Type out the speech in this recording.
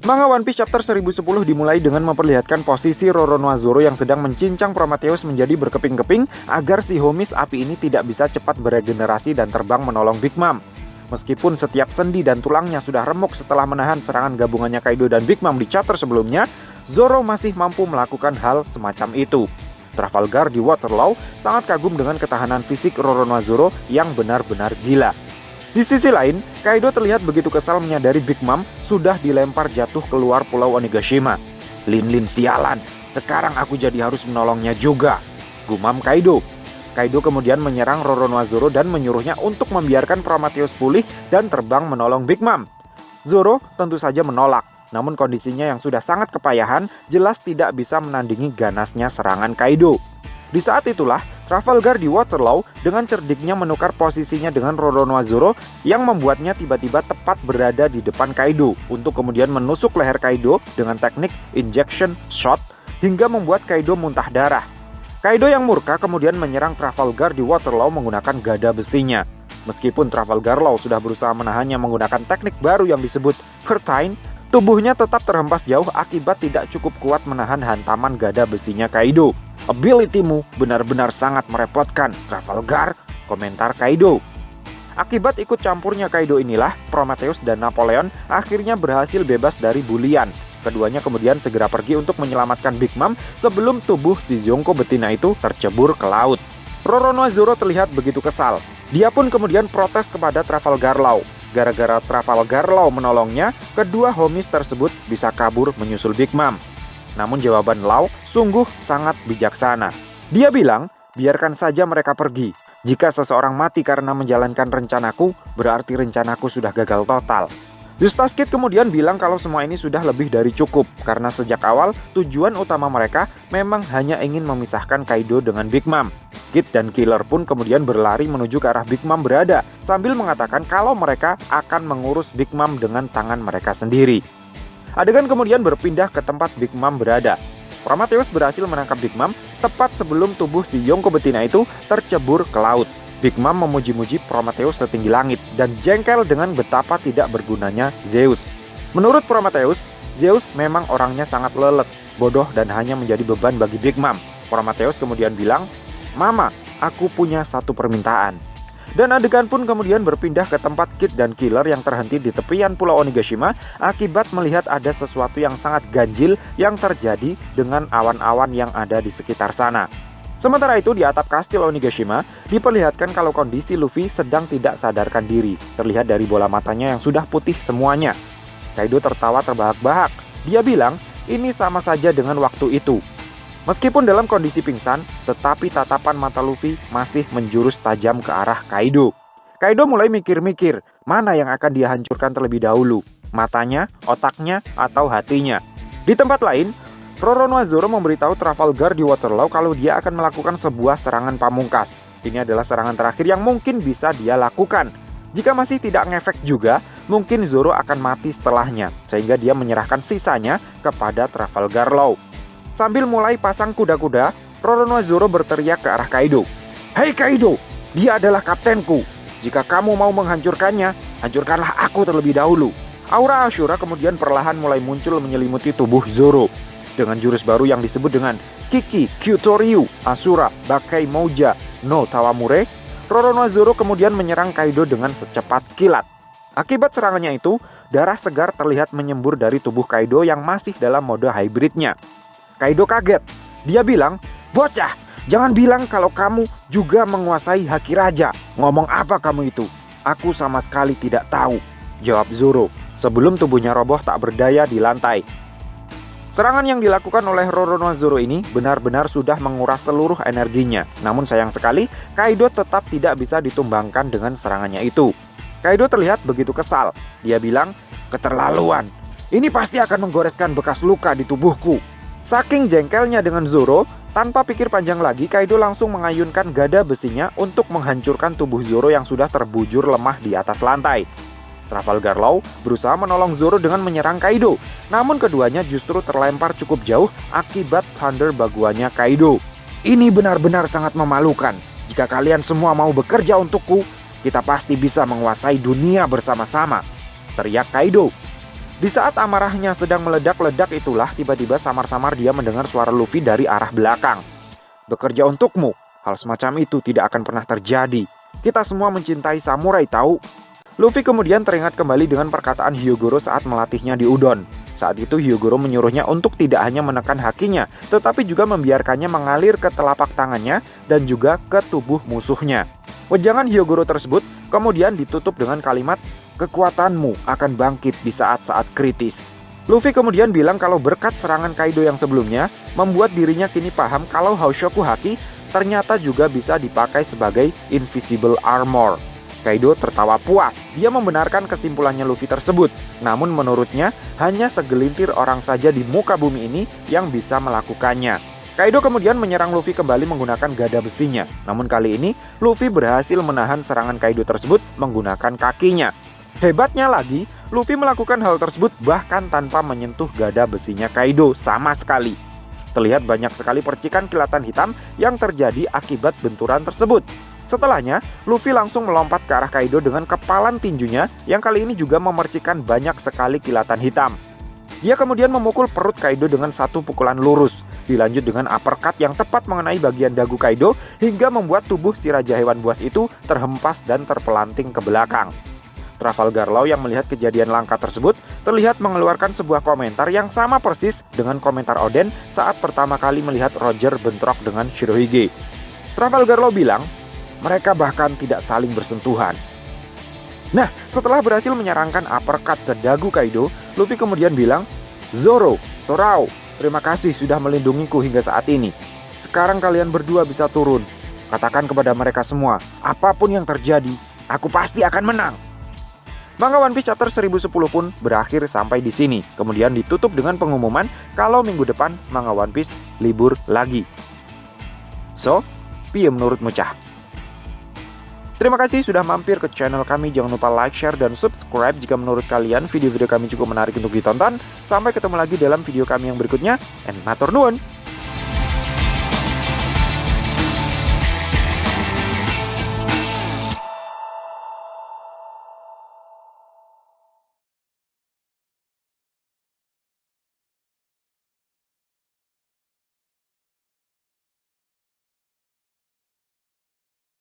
Manga One Piece Chapter 1010 dimulai dengan memperlihatkan posisi Roronoa Zoro yang sedang mencincang Prometheus menjadi berkeping-keping agar si Homis api ini tidak bisa cepat beregenerasi dan terbang menolong Big Mom. Meskipun setiap sendi dan tulangnya sudah remuk setelah menahan serangan gabungannya Kaido dan Big Mom di chapter sebelumnya, Zoro masih mampu melakukan hal semacam itu. Trafalgar di Waterloo sangat kagum dengan ketahanan fisik Roronoa Zoro yang benar-benar gila. Di sisi lain, Kaido terlihat begitu kesal menyadari Big Mom sudah dilempar jatuh keluar pulau Onigashima. Lin sialan, sekarang aku jadi harus menolongnya juga, gumam Kaido. Kaido kemudian menyerang Roronoa Zoro dan menyuruhnya untuk membiarkan Prometheus pulih dan terbang menolong Big Mom. Zoro tentu saja menolak, namun kondisinya yang sudah sangat kepayahan jelas tidak bisa menandingi ganasnya serangan Kaido. Di saat itulah, Trafalgar di Waterloo dengan cerdiknya menukar posisinya dengan Roronoa Zoro yang membuatnya tiba-tiba tepat berada di depan Kaido untuk kemudian menusuk leher Kaido dengan teknik injection shot hingga membuat Kaido muntah darah. Kaido yang murka kemudian menyerang Trafalgar di Waterloo menggunakan gada besinya. Meskipun Trafalgar Law sudah berusaha menahannya menggunakan teknik baru yang disebut curtain, tubuhnya tetap terhempas jauh akibat tidak cukup kuat menahan hantaman gada besinya Kaido. Ability-mu benar-benar sangat merepotkan, Trafalgar, komentar Kaido. Akibat ikut campurnya Kaido inilah, Prometheus dan Napoleon akhirnya berhasil bebas dari bulian. Keduanya kemudian segera pergi untuk menyelamatkan Big Mom sebelum tubuh si Zonko betina itu tercebur ke laut. Roronoa Zoro terlihat begitu kesal. Dia pun kemudian protes kepada Trafalgar Law. Gara-gara Trafalgar Law menolongnya, kedua homies tersebut bisa kabur menyusul Big Mom. Namun jawaban Law sungguh sangat bijaksana. Dia bilang, biarkan saja mereka pergi. Jika seseorang mati karena menjalankan rencanaku, berarti rencanaku sudah gagal total. Eustace Kid kemudian bilang kalau semua ini sudah lebih dari cukup, karena sejak awal tujuan utama mereka memang hanya ingin memisahkan Kaido dengan Big Mom. Kid dan Killer pun kemudian berlari menuju ke arah Big Mom berada, sambil mengatakan kalau mereka akan mengurus Big Mom dengan tangan mereka sendiri. Adegan kemudian berpindah ke tempat Big Mom berada. Prometheus berhasil menangkap Big Mom tepat sebelum tubuh si Yonko betina itu tercebur ke laut. Big Mom memuji-muji Prometheus setinggi langit dan jengkel dengan betapa tidak bergunanya Zeus. Menurut Prometheus, Zeus memang orangnya sangat lelet, bodoh dan hanya menjadi beban bagi Big Mom. Prometheus kemudian bilang, "Mama, aku punya satu permintaan." Dan adegan pun kemudian berpindah ke tempat Kid dan Killer yang terhenti di tepian pulau Onigashima akibat melihat ada sesuatu yang sangat ganjil yang terjadi dengan awan-awan yang ada di sekitar sana. Sementara itu di atap kastil Onigashima diperlihatkan kalau kondisi Luffy sedang tidak sadarkan diri, terlihat dari bola matanya yang sudah putih semuanya. Kaido tertawa terbahak-bahak. Dia bilang, ini sama saja dengan waktu itu. Meskipun dalam kondisi pingsan, tetapi tatapan mata Luffy masih menjurus tajam ke arah Kaido. Kaido mulai mikir-mikir, mana yang akan dia hancurkan terlebih dahulu, matanya, otaknya, atau hatinya. Di tempat lain, Roronoa Zoro memberitahu Trafalgar di Waterloo kalau dia akan melakukan sebuah serangan pamungkas. Ini adalah serangan terakhir yang mungkin bisa dia lakukan. Jika masih tidak ngefek juga, mungkin Zoro akan mati setelahnya, sehingga dia menyerahkan sisanya kepada Trafalgar Law. Sambil mulai pasang kuda-kuda, Roronoa Zoro berteriak ke arah Kaido. "Hei Kaido, dia adalah kaptenku. Jika kamu mau menghancurkannya, hancurkanlah aku terlebih dahulu." Aura Ashura kemudian perlahan mulai muncul menyelimuti tubuh Zoro. Dengan jurus baru yang disebut dengan Kiki Kyutoryu Asura Bakai Mouja no Tawamure, Roronoa Zoro kemudian menyerang Kaido dengan secepat kilat. Akibat serangannya itu, darah segar terlihat menyembur dari tubuh Kaido yang masih dalam mode hybridnya. Kaido kaget. Dia bilang, "Bocah, jangan bilang kalau kamu juga menguasai haki raja. Ngomong apa kamu itu? Aku sama sekali tidak tahu," jawab Zoro, sebelum tubuhnya roboh tak berdaya di lantai. Serangan yang dilakukan oleh Roronoa Zoro ini benar-benar sudah menguras seluruh energinya. Namun sayang sekali, Kaido tetap tidak bisa ditumbangkan dengan serangannya itu. Kaido terlihat begitu kesal. Dia bilang, "Keterlaluan. Ini pasti akan menggoreskan bekas luka di tubuhku." Saking jengkelnya dengan Zoro, tanpa pikir panjang lagi, Kaido langsung mengayunkan gada besinya untuk menghancurkan tubuh Zoro yang sudah terbujur lemah di atas lantai. Trafalgar Law berusaha menolong Zoro dengan menyerang Kaido, namun keduanya justru terlempar cukup jauh akibat thunder baguannya Kaido. "Ini benar-benar sangat memalukan. Jika kalian semua mau bekerja untukku, kita pasti bisa menguasai dunia bersama-sama," teriak Kaido. Di saat amarahnya sedang meledak-ledak itulah tiba-tiba samar-samar dia mendengar suara Luffy dari arah belakang. "Bekerja untukmu, hal semacam itu tidak akan pernah terjadi. Kita semua mencintai samurai tahu." Luffy kemudian teringat kembali dengan perkataan Hyogoro saat melatihnya di Udon. Saat itu Hyogoro menyuruhnya untuk tidak hanya menekan hakinya, tetapi juga membiarkannya mengalir ke telapak tangannya dan juga ke tubuh musuhnya. Wejangan Hyogoro tersebut kemudian ditutup dengan kalimat, "Kekuatanmu akan bangkit di saat-saat kritis." Luffy kemudian bilang kalau berkat serangan Kaido yang sebelumnya, membuat dirinya kini paham kalau Haoshoku Haki ternyata juga bisa dipakai sebagai invisible armor. Kaido tertawa puas. Dia membenarkan kesimpulannya Luffy tersebut. Namun menurutnya, hanya segelintir orang saja di muka bumi ini yang bisa melakukannya. Kaido kemudian menyerang Luffy kembali menggunakan gada besinya. Namun kali ini, Luffy berhasil menahan serangan Kaido tersebut menggunakan kakinya. Hebatnya lagi, Luffy melakukan hal tersebut bahkan tanpa menyentuh gada besinya Kaido sama sekali. Terlihat banyak sekali percikan kilatan hitam yang terjadi akibat benturan tersebut. Setelahnya, Luffy langsung melompat ke arah Kaido dengan kepalan tinjunya yang kali ini juga memercikan banyak sekali kilatan hitam. Dia kemudian memukul perut Kaido dengan satu pukulan lurus, dilanjut dengan uppercut yang tepat mengenai bagian dagu Kaido hingga membuat tubuh si Raja Hewan Buas itu terhempas dan terpelanting ke belakang. Trafalgar Law yang melihat kejadian langka tersebut terlihat mengeluarkan sebuah komentar yang sama persis dengan komentar Oden saat pertama kali melihat Roger bentrok dengan Shirohige. Trafalgar Law bilang, mereka bahkan tidak saling bersentuhan. Nah, setelah berhasil menyerangkan uppercut ke dagu Kaido, Luffy kemudian bilang, "Zoro, Torao, terima kasih sudah melindungiku hingga saat ini. Sekarang kalian berdua bisa turun. Katakan kepada mereka semua, apapun yang terjadi, aku pasti akan menang." Manga One Piece chapter 1010 pun berakhir sampai di sini. Kemudian ditutup dengan pengumuman kalau minggu depan manga One Piece libur lagi. So, piye menurutmu cah? Terima kasih sudah mampir ke channel kami. Jangan lupa like, share, dan subscribe jika menurut kalian video-video kami cukup menarik untuk ditonton. Sampai ketemu lagi dalam video kami yang berikutnya. And matur nuwun.